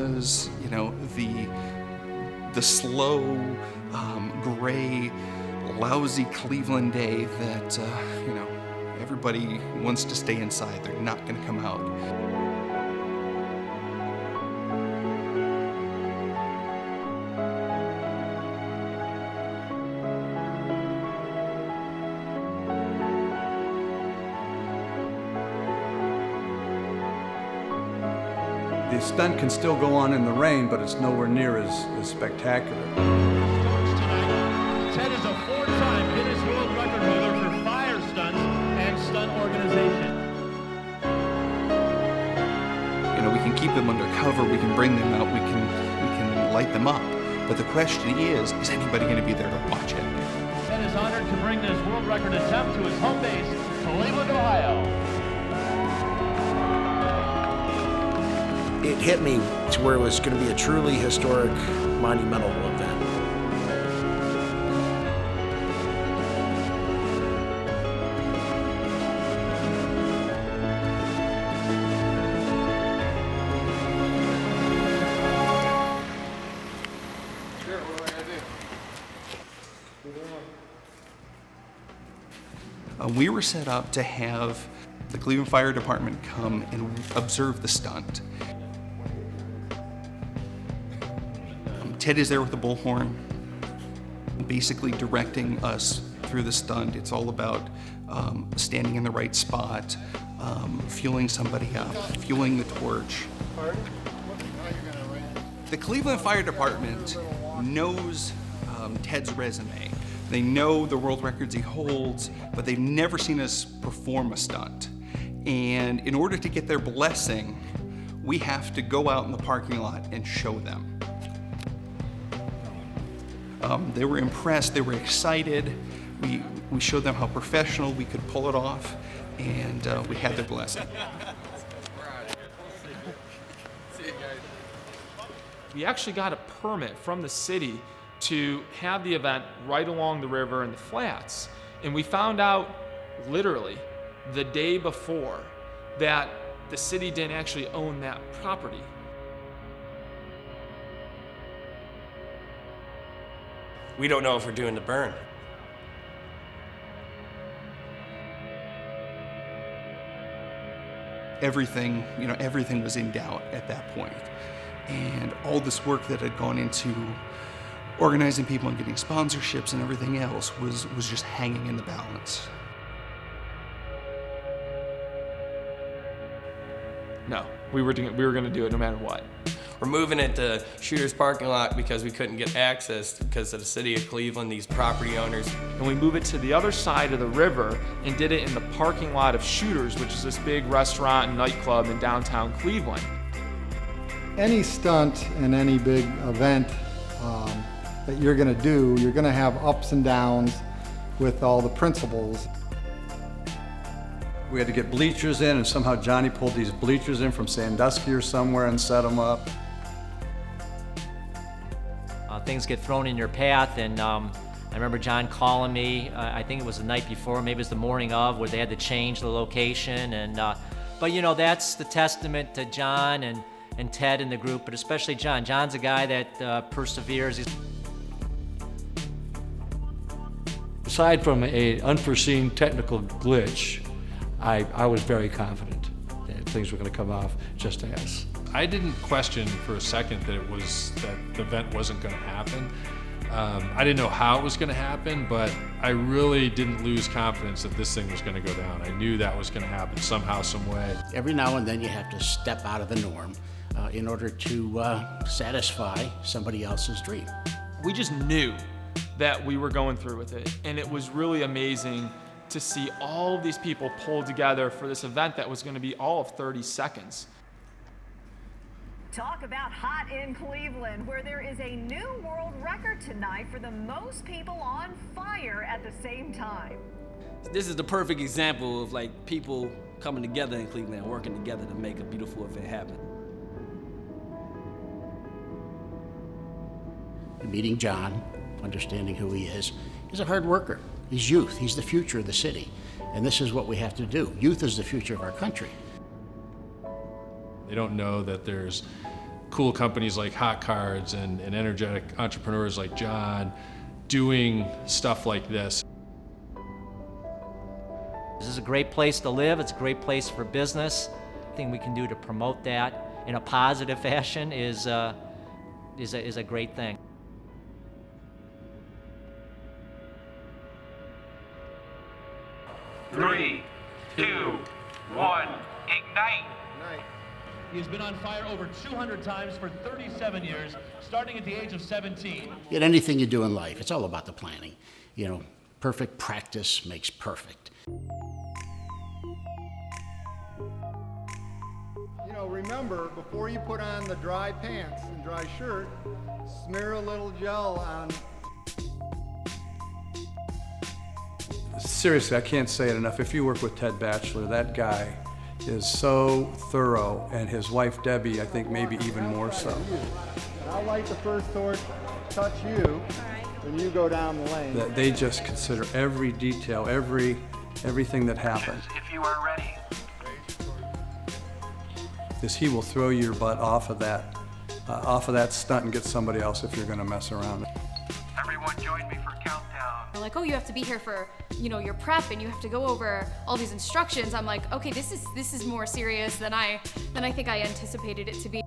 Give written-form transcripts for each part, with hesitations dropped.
was, you know, the slow, gray, lousy Cleveland day that, you know, everybody wants to stay inside. They're not going to come out. The stunt can still go on in the rain, but it's nowhere near as spectacular. Starts tonight. Ted is a 4-time Guinness World Record holder for fire stunts and stunt organization. You know, we can keep them under cover, we can bring them out, we can light them up. But the question is anybody going to be there to watch it? Ted is honored to bring this world record attempt to his home base, Cleveland, Ohio. It hit me to where it was going to be a truly historic, monumental event. Sure, what do I gotta do? We were set up to have the Cleveland Fire Department come and observe the stunt. Ted is there with the bullhorn, basically directing us through the stunt. It's all about standing in the right spot, fueling somebody up, fueling the torch. The Cleveland Fire Department knows Ted's resume. They know the world records he holds, but they've never seen us perform a stunt. And in order to get their blessing, we have to go out in the parking lot and show them. They were impressed, they were excited. We showed them how professional we could pull it off, and we had their blessing. We actually got a permit from the city to have the event right along the river and the flats. And we found out literally the day before that the city didn't actually own that property. We don't know if we're doing the burn. Everything, you know, everything was in doubt at that point. And all this work that had gone into organizing people and getting sponsorships and everything else was just hanging in the balance. No, we were going to do it no matter what. We're moving it to Shooter's parking lot because we couldn't get access because of the city of Cleveland, these property owners. And we moved it to the other side of the river and did it in the parking lot of Shooters, which is this big restaurant and nightclub in downtown Cleveland. Any stunt and any big event that you're gonna do, you're gonna have ups and downs with all the principals. We had to get bleachers in, and somehow Johnny pulled these bleachers in from Sandusky or somewhere and set them up. Things get thrown in your path, and I remember John calling me, I think it was the night before, maybe it was the morning of, where they had to change the location. And but you know, that's the testament to John and Ted and the group, but especially John. John's a guy that perseveres. Aside from an unforeseen technical glitch, I was very confident that things were going to come off just as. I didn't question for a second that the event wasn't going to happen. I didn't know how it was going to happen, but I really didn't lose confidence that this thing was going to go down. I knew that was going to happen somehow, some way. Every now and then you have to step out of the norm in order to satisfy somebody else's dream. We just knew that we were going through with it, and it was really amazing to see all of these people pulled together for this event that was going to be all of 30 seconds. Talk about hot in Cleveland, where there is a new world record tonight for the most people on fire at the same time. This is the perfect example of like people coming together in Cleveland, working together to make a beautiful event happen. Meeting John, understanding who he is, he's a hard worker. He's youth, he's the future of the city. And this is what we have to do. Youth is the future of our country. They don't know that there's cool companies like Hot Cards and energetic entrepreneurs like John doing stuff like this. This is a great place to live. It's a great place for business. Anything we can do to promote that in a positive fashion is a great thing. Three, two, one, ignite. He has been on fire over 200 times for 37 years, starting at the age of 17. In anything you do in life, it's all about the planning. You know, perfect practice makes perfect. You know, remember, before you put on the dry pants and dry shirt, smear a little gel on. Seriously, I can't say it enough. If you work with Ted Batchelor, that guy is so thorough, and his wife Debbie, I think maybe even more so. I'll light the first torch, touch you, and you go down the lane. That they just consider every detail, everything that happened. If you are ready. Because he will throw your butt off of that stunt and get somebody else if you're going to mess around. Everyone join me for countdown. They're like, oh, you have to be here for, you know, your prep, and you have to go over all these instructions. I'm like, okay, this is more serious than I think I anticipated it to be.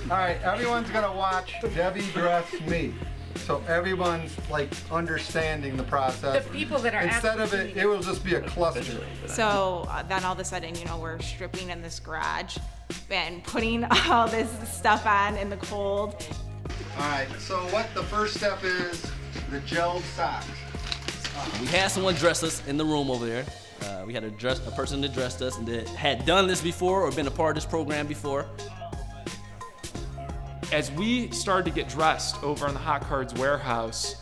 All right, everyone's gonna watch Debbie dress me. So everyone's like understanding the process. The people that are instead of it will just be a cluster. So then all of a sudden, you know, we're stripping in this garage and putting all this stuff on in the cold. All right, so what the first step is, the gelled socks. We had someone dress us in the room over there. We had a person that dressed us and that had done this before or been a part of this program before. As we started to get dressed over in the Hot Cards warehouse,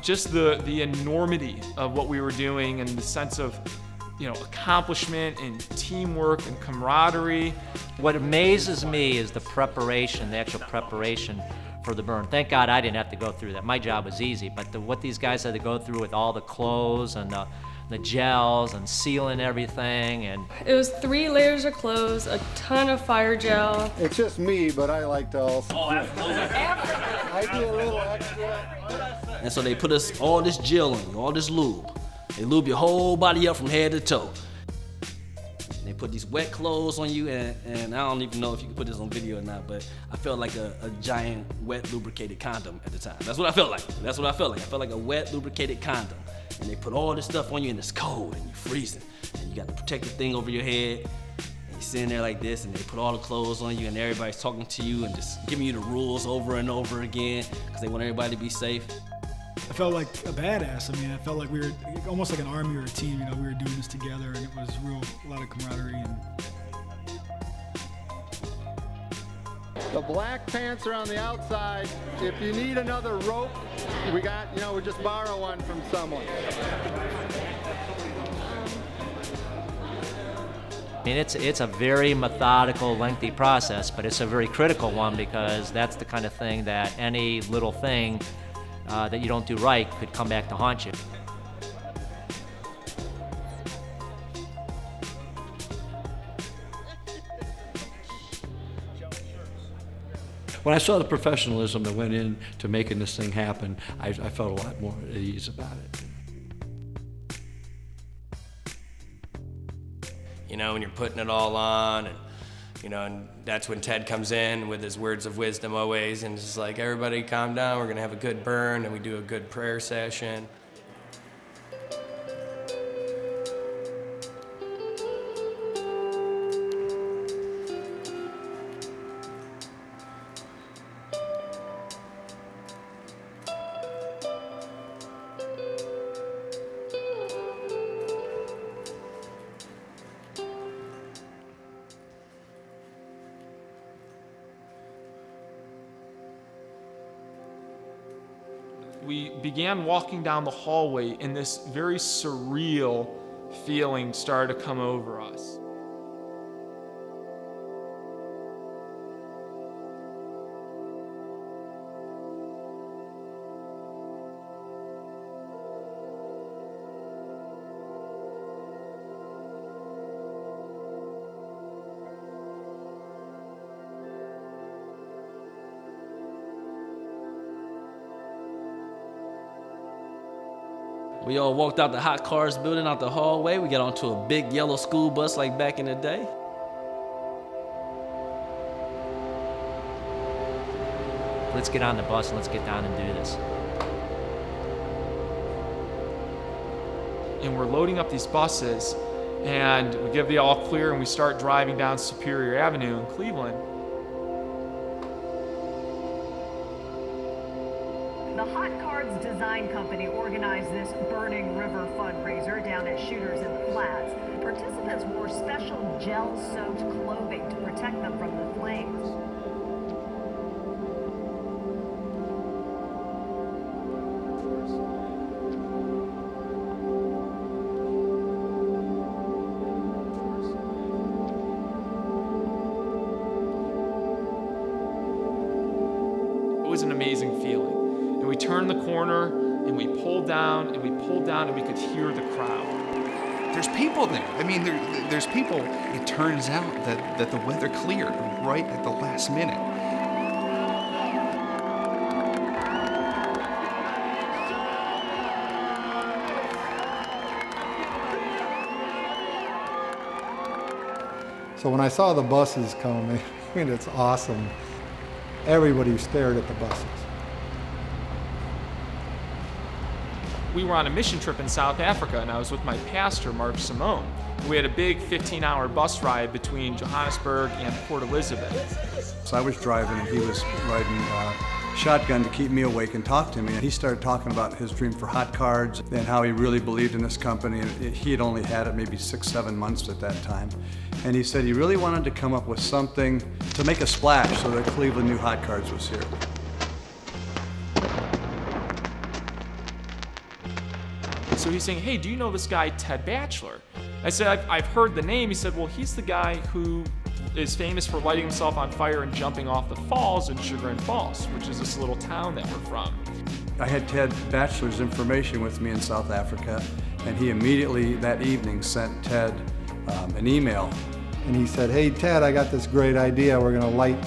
just the enormity of what we were doing and the sense of, you know, accomplishment and teamwork and camaraderie. What amazes me is the preparation, the actual preparation for the burn. Thank God I didn't have to go through that. My job was easy, but what these guys had to go through with all the clothes and the gels and sealing everything, and it was 3 layers of clothes, a ton of fire gel. It's just me, but I like to also. Oh, absolutely. I do a little extra. And so they put us all this gel on you, all this lube. They lube your whole body up from head to toe. And they put these wet clothes on you, and I don't even know if you can put this on video or not, but I felt like a giant wet lubricated condom at the time. That's what I felt like. I felt like a wet lubricated condom. And they put all this stuff on you, and it's cold and you're freezing, and you got the protective thing over your head, and you're sitting there like this, and they put all the clothes on you, and everybody's talking to you and just giving you the rules over and over again because they want everybody to be safe. I felt like a badass. I mean, I felt like we were almost like an army or a team. You know, we were doing this together, and it was a lot of camaraderie. And the black pants are on the outside. If you need another rope, we just borrow one from someone. I mean, it's a very methodical, lengthy process, but it's a very critical one because that's the kind of thing that any little thing that you don't do right could come back to haunt you. When I saw the professionalism that went into making this thing happen, I felt a lot more at ease about it. You know, when you're putting it all on, and you know, and that's when Ted comes in with his words of wisdom always, and it's just like, everybody calm down, we're gonna have a good burn, and we do a good prayer session. We began walking down the hallway, and this very surreal feeling started to come over us. We all walked out the hot cars building out the hallway. We got onto a big yellow school bus like back in the day. Let's get on the bus and let's get down and do this. And we're loading up these buses, and we give the all clear, and we start driving down Superior Avenue in Cleveland. The Hot Cards Design Company organized this Burning River fundraiser down at Shooters in the Flats. Participants wore special gel-soaked clothing to protect them from the flames. It was an amazing feeling. And we turned the corner, and we pulled down, and we pulled down, and we could hear the crowd. There's people there. I mean, there's people. It turns out that the weather cleared right at the last minute. So when I saw the buses coming, I mean, it's awesome. Everybody stared at the buses. We were on a mission trip in South Africa, and I was with my pastor, Mark Simone. We had a big 15-hour bus ride between Johannesburg and Port Elizabeth. So I was driving and he was riding shotgun to keep me awake and talk to me. And he started talking about his dream for Hot Cards and how he really believed in this company. And he had only had it maybe 6-7 months at that time. And he said he really wanted to come up with something to make a splash so that Cleveland knew Hot Cards was here. So he's saying, hey, do you know this guy, Ted Batchelor? I said, I've heard the name. He said, well, he's the guy who is famous for lighting himself on fire and jumping off the falls in Chagrin Falls, which is this little town that we're from. I had Ted Batchelor's information with me in South Africa, and he immediately that evening sent Ted an email. And he said, hey, Ted, I got this great idea. We're going to light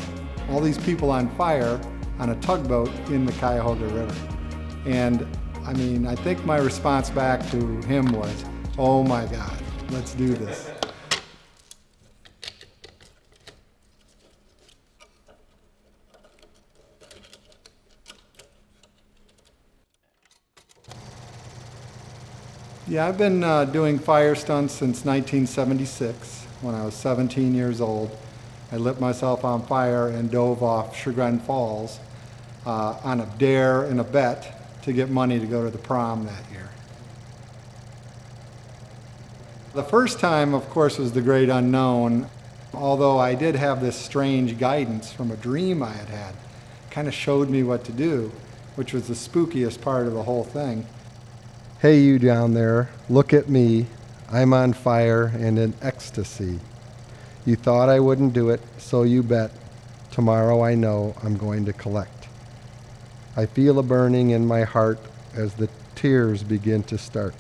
all these people on fire on a tugboat in the Cuyahoga River. And I mean, I think my response back to him was, oh my God, let's do this. Yeah, I've been doing fire stunts since 1976. When I was 17 years old, I lit myself on fire and dove off Chagrin Falls on a dare and a bet to get money to go to the prom that year. The first time, of course, was the great unknown, although I did have this strange guidance from a dream I had had. Kind of showed me what to do, which was the spookiest part of the whole thing. Hey, you down there, look at me. I'm on fire and in ecstasy. You thought I wouldn't do it, so you bet. Tomorrow I know I'm going to collect. I feel a burning in my heart as the tears begin to start.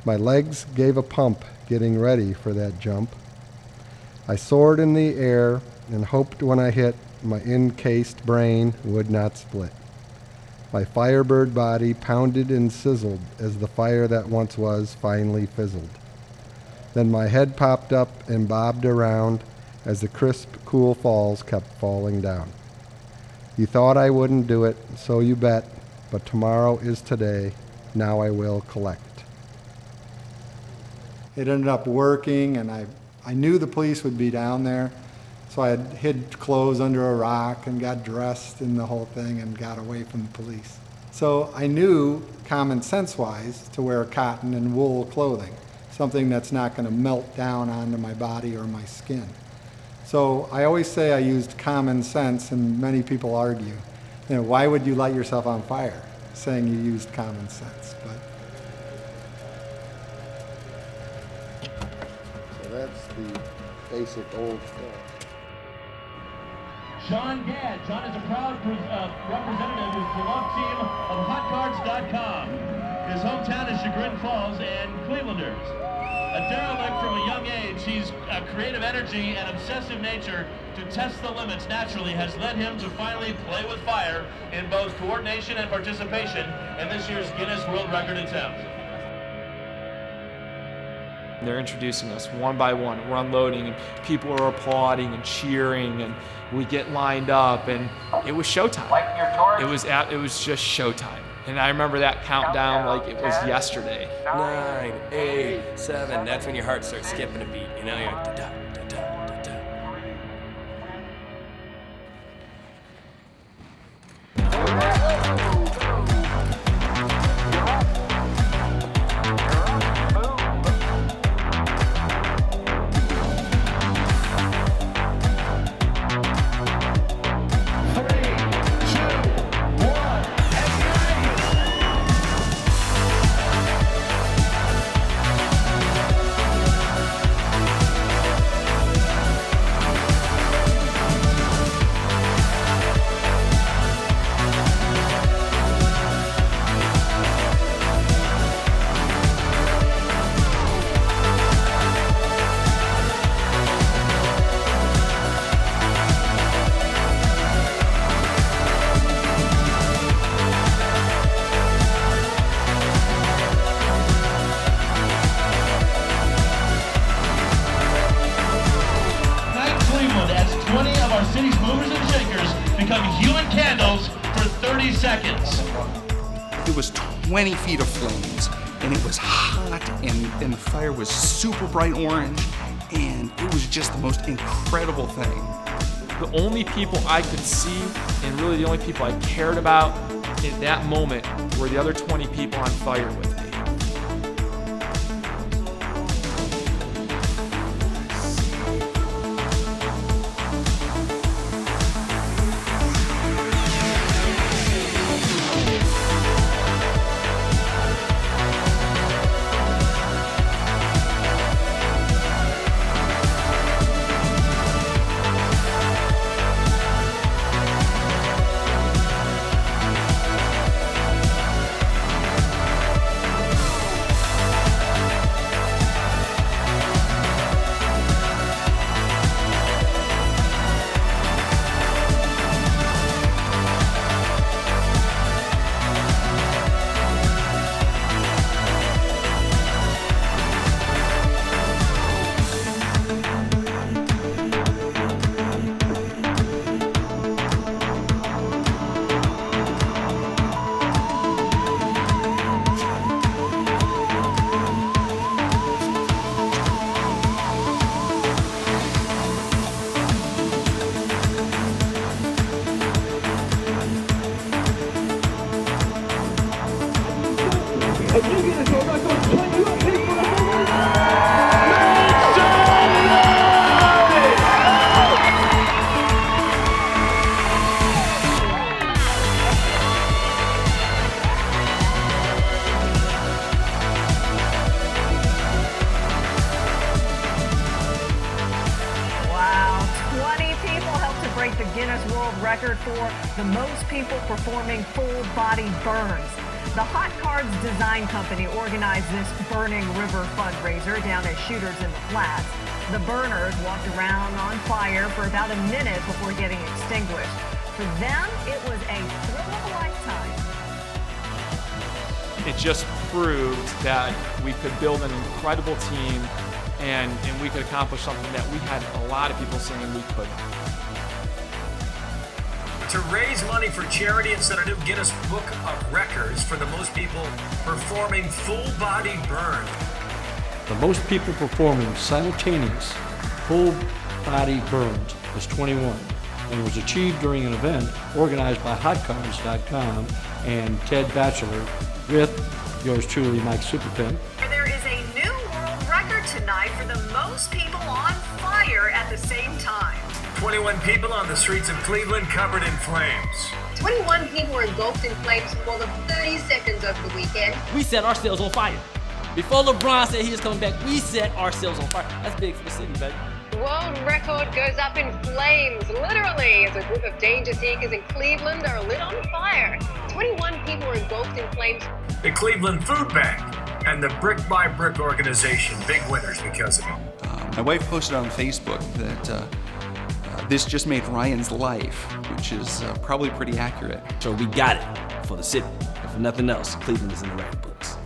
My legs gave a pump getting ready for that jump. I soared in the air and hoped when I hit, my encased brain would not split. My firebird body pounded and sizzled as the fire that once was finally fizzled. Then my head popped up and bobbed around as the crisp, cool falls kept falling down. You thought I wouldn't do it, so you bet, but tomorrow is today. Now I will collect. It ended up working, and I knew the police would be down there, so I had hid clothes under a rock and got dressed in the whole thing and got away from the police. So I knew, common sense-wise, to wear cotton and wool clothing, something that's not going to melt down onto my body or my skin. So I always say I used common sense, and many people argue, you know, why would you light yourself on fire? Saying you used common sense. But so that's the basic old stuff. Sean Gadd. Sean is a proud representative with the love team of HotCards.com. His hometown is Chagrin Falls and Clevelanders. A derelict from a young age, he's a creative energy and obsessive nature to test the limits naturally has led him to finally play with fire in both coordination and participation in this year's Guinness World Record attempt. They're introducing us one by one. We're unloading, and people are applauding and cheering, and we get lined up, and it was showtime. It was just showtime. And I remember that countdown like it was yesterday. 9, 8, 7. That's when your heart starts skipping a beat. You know, you're like, da-da, da-da, da-da. City's movers and shakers become human candles for 30 seconds. It was 20 feet of flames, and it was hot, and the fire was super bright orange, and it was just the most incredible thing. The only people I could see, and really the only people I cared about at that moment, were the other 20 people on fire with me. break the Guinness World Record for the most people performing full-body burns. The Hot Cards Design Company organized this Burning River fundraiser down at Shooters in the Flats. The burners walked around on fire for about a minute before getting extinguished. For them, it was a thrill of a lifetime. It just proved that we could build an incredible team and we could accomplish something that we had a lot of people saying we couldn't. To raise money for charity and set a new Guinness Book of Records for the most people performing full-body burn. The most people performing simultaneous full-body burns was 21, and was achieved during an event organized by HotCards.com and Ted Batchelor with yours truly, Mike Superpen. There is a new world record tonight for the most people on fire at the same time. 21 people on the streets of Cleveland covered in flames. 21 people were engulfed in flames for more than 30 seconds over the weekend. We set ourselves on fire. Before LeBron said he was coming back, we set ourselves on fire. That's big for the city, baby. The world record goes up in flames, literally, as a group of danger seekers in Cleveland are lit on fire. 21 people were engulfed in flames. The Cleveland Food Bank and the Brick by Brick organization, big winners because of it. My wife posted on Facebook that This just made Ryan's life, which is probably pretty accurate. So we got it for the city. If nothing else, Cleveland is in the record books.